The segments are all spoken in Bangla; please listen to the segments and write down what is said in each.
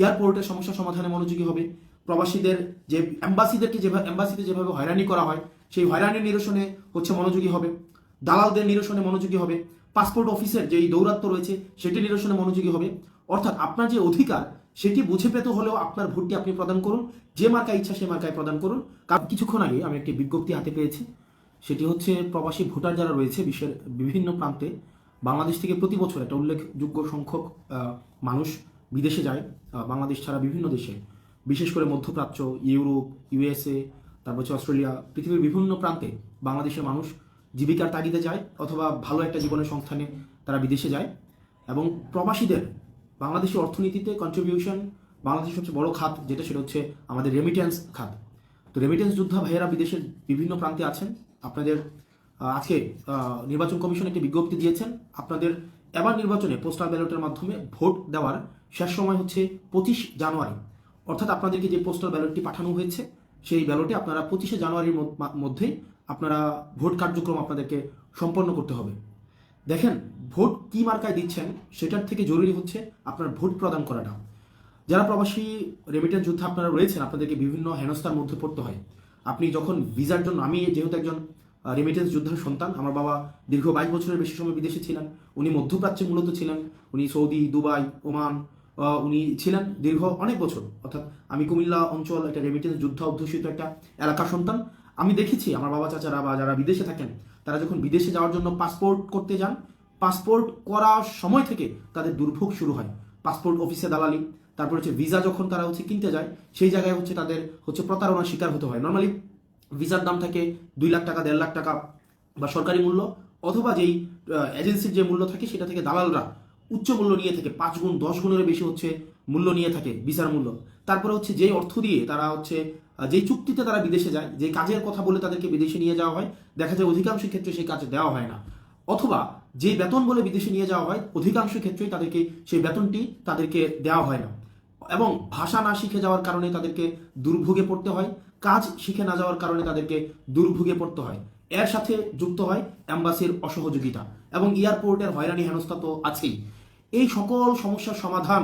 এয়ারপোর্টের সমস্যা সমাধানে মনোযোগী হবে, প্রবাসীদের যে এম্বাসিতে যেভাবে হয়রানি করা হয় সেই হয়রানির নিরসনে মনোযোগী হবে, দালালদের নিরসনে মনোযোগী হবে, পাসপোর্ট অফিসের যেই দৌরাত্ম্য রয়েছে সেটি নিরসনে মনোযোগী হবে। অর্থাৎ আপনার যে অধিকার সেটি বুঝে পেতে হলেও আপনার ভোটটি আপনি প্রদান করুন, যে মার্কায় ইচ্ছা সে মার্কায় প্রদান করুন। কারণ কিছুক্ষণ আগে আমি একটি বিজ্ঞপ্তি হাতে পেয়েছি, সেটি হচ্ছে প্রবাসী ভোটার যারা রয়েছে বিশ্বের বিভিন্ন প্রান্তে, বাংলাদেশ থেকে প্রতি বছর একটা উল্লেখযোগ্য সংখ্যক মানুষ বিদেশে যায়, বাংলাদেশ ছাড়া বিভিন্ন দেশে, বিশেষ করে মধ্যপ্রাচ্য, ইউরোপ, ইউএসএ, তারপর হচ্ছে অস্ট্রেলিয়া, পৃথিবীর বিভিন্ন প্রান্তে বাংলাদেশের মানুষ জীবিকার তাগিদে যায় অথবা ভালো একটা জীবনের সংস্থানে তারা বিদেশে যায়। এবং প্রবাসীদের বাংলাদেশের অর্থনীতিতে কন্ট্রিবিউশন, বাংলাদেশের সবচেয়ে বড় খাত যেটা সেটা হচ্ছে আমাদের রেমিটেন্স খাত। তো রেমিটেন্স যোদ্ধা ভাইয়েরা বিদেশের বিভিন্ন প্রান্তে আছেন। আপনাদের আজকে নির্বাচন কমিশন একটি বিজ্ঞপ্তি দিয়েছেন, আপনাদের এবার নির্বাচনে পোস্টাল ব্যালটের মাধ্যমে ভোট দেওয়ার শেষ সময় হচ্ছে 25 জানুয়ারি। অর্থাৎ আপনাদেরকে যে পোস্টাল ব্যালটটি পাঠানো হয়েছে সেই ব্যালটে আপনারা 25শে জানুয়ারির মধ্যেই আপনারা ভোট কার্যক্রম আপনাদেরকে সম্পন্ন করতে হবে। দেখেন, ভোট কি মার্কায় দিচ্ছেন সেটার থেকে জরুরি হচ্ছে আপনার ভোট প্রদান করাটা। যারা প্রবাসী রেমিটেন্স যোদ্ধা আপনারা রয়েছেন, আপনাদেরকে বিভিন্ন হেনস্থার মধ্যে পড়তে হয়। আপনি যখন ভিসার জন্য, আমি যেহেতু একজন রেমিটেন্স যোদ্ধার সন্তান, আমার বাবা দীর্ঘ 22 বছরের বেশি সময় বিদেশে ছিলেন, উনি মধ্যপ্রাচ্যে মূলত ছিলেন, উনি সৌদি, দুবাই, ওমান উনি ছিলেন দীর্ঘ অনেক বছর। অর্থাৎ আমি কুমিল্লা অঞ্চল একটা রেমিটেন্স যোদ্ধা অধ্যুষিত একটা এলাকার সন্তান। আমি দেখেছি আমার বাবা চাচারা বা যারা বিদেশে থাকেন তারা যখন বিদেশে যাওয়ার জন্য পাসপোর্ট করতে যান, পাসপোর্ট করার সময় থেকে তাদের দুর্ভোগ শুরু হয়। পাসপোর্ট অফিসে দালালি, তারপর হচ্ছে ভিসা যখন তারা কিনতে যায় সেই জায়গায় তাদের প্রতারণার শিকার হতে হয়। নর্মালি ভিসার দাম থাকে 2 লাখ টাকা, 1.5 লাখ টাকা বা সরকারি মূল্য, অথবা যেই এজেন্সির যে মূল্য থাকে সেটা থেকে দালালরা উচ্চ মূল্য নিয়ে থাকে, 5 গুণ 10 গুণের বেশি মূল্য নিয়ে থাকে ভিসার মূল্য। তারপরে যে অর্থ দিয়ে তারা যেই চুক্তিতে তারা বিদেশে যায়, যে কাজের কথা বলে তাদেরকে বিদেশে নিয়ে যাওয়া হয়, দেখা যায় অধিকাংশ ক্ষেত্রে সেই কাজ দেওয়া হয় না, অথবা যে বেতন বলে বিদেশে নিয়ে যাওয়া হয় অধিকাংশ ক্ষেত্রেই তাদেরকে সেই বেতনটি তাদেরকে দেওয়া হয় না। এবং ভাষা না শিখে যাওয়ার কারণে তাদেরকে দুর্ভোগে পড়তে হয়, কাজ শিখে না যাওয়ার কারণে তাদেরকে দুর্ভোগে পড়তে হয়। এর সাথে যুক্ত হয় এম্বাসির অসহযোগিতা এবং এয়ারপোর্টের হয়রানি হেনস্থা তো আছেই। এই সকল সমস্যার সমাধান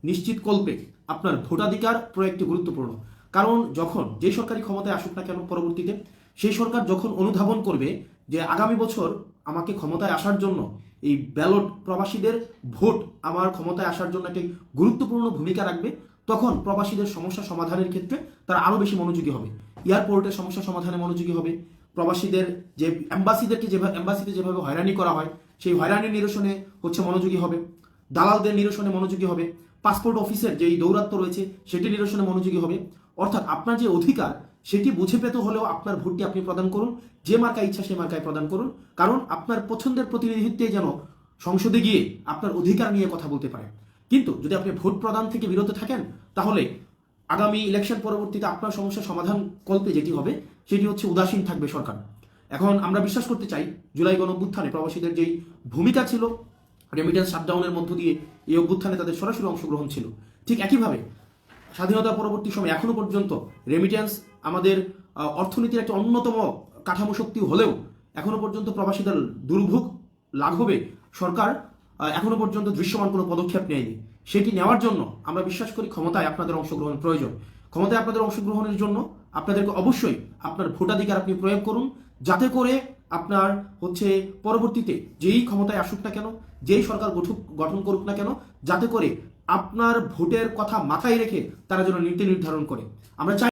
নিশ্চিত কল্পে আপনার ভোটাধিকার প্রয়োগটি গুরুত্বপূর্ণ। কারণ যখন যে সরকারি ক্ষমতায় আসুক না কেন পরবর্তীতে, সেই সরকার যখন অনুধাবন করবে যে আগামী বছর আমাকে ক্ষমতায় আসার জন্য এই ব্যালট, প্রবাসীদের ভোট আমার ক্ষমতায় আসার জন্য একটি গুরুত্বপূর্ণ ভূমিকা রাখবে, তখন প্রবাসীদের সমস্যা সমাধানের ক্ষেত্রে তারা আরও বেশি মনোযোগী হবে, এয়ারপোর্টের সমস্যা সমাধানে মনোযোগী হবে, প্রবাসীদের যে এম্বাসিতে যেভাবে হয়রানি করা হয় সেই হয়রানির নিরসনে মনোযোগী হবে, দালালদের নিরসনে মনোযোগী হবে, পাসপোর্ট অফিসের যেই দৌরাত্ম্য রয়েছে সেটি নিরসনে মনোযোগী হবে। অর্থাৎ আপনার যে অধিকার সেটি বুঝে পেতে হলেও আপনার ভোটটি আপনি প্রদান করুন, যে মার্কায় ইচ্ছা সে মার্কায় প্রদান করুন। কারণ আপনার পছন্দের প্রতিনিধিত্বে যেন সংসদে গিয়ে আপনার অধিকার নিয়ে কথা বলতে পারে। কিন্তু যদি আপনি ভোট প্রদান থেকে বিরত থাকেন, তাহলে আগামী ইলেকশন পরবর্তীতে আপনার সমস্যার সমাধান কল্পে যেটি হবে সেটি উদাসীন থাকবে সরকার। এখন আমরা বিশ্বাস করতে চাই জুলাই গণঅভ্যুত্থানে প্রবাসীদের যেই ভূমিকা ছিল, রেমিটেন্স শাটডাউনের মধ্য দিয়ে এই অভ্যুত্থানে তাদের সরাসরি অংশগ্রহণ ছিল, ঠিক একইভাবে স্বাধীনতা পরবর্তী সময় এখনো পর্যন্ত রেমিটেন্স আমাদের অর্থনীতির একটা অন্যতম কাঠামো শক্তি হলেও এখনো পর্যন্ত প্রবাসীদের দুর্ভোগ লাঘবে সরকার এখনো পর্যন্ত দৃশ্যমান কোনো পদক্ষেপ নেয়নি। সেটি নেওয়ার জন্য আমরা বিশ্বাস করি ক্ষমতায় আপনাদের অংশগ্রহণ প্রয়োজন। ক্ষমতায় আপনাদের অংশগ্রহণের জন্য আপনাদেরকে অবশ্যই আপনার ভোটাধিকার আপনি প্রয়োগ করুন, যাতে করে আপনার পরবর্তীতে যেই ক্ষমতায় আসুক না কেন, যেই সরকার গঠন করুক না কেন, যাতে করে আপনার ভোটের কথা মাথায় রেখে তারা যেন নীতি নির্ধারণ করে। আমরা চাই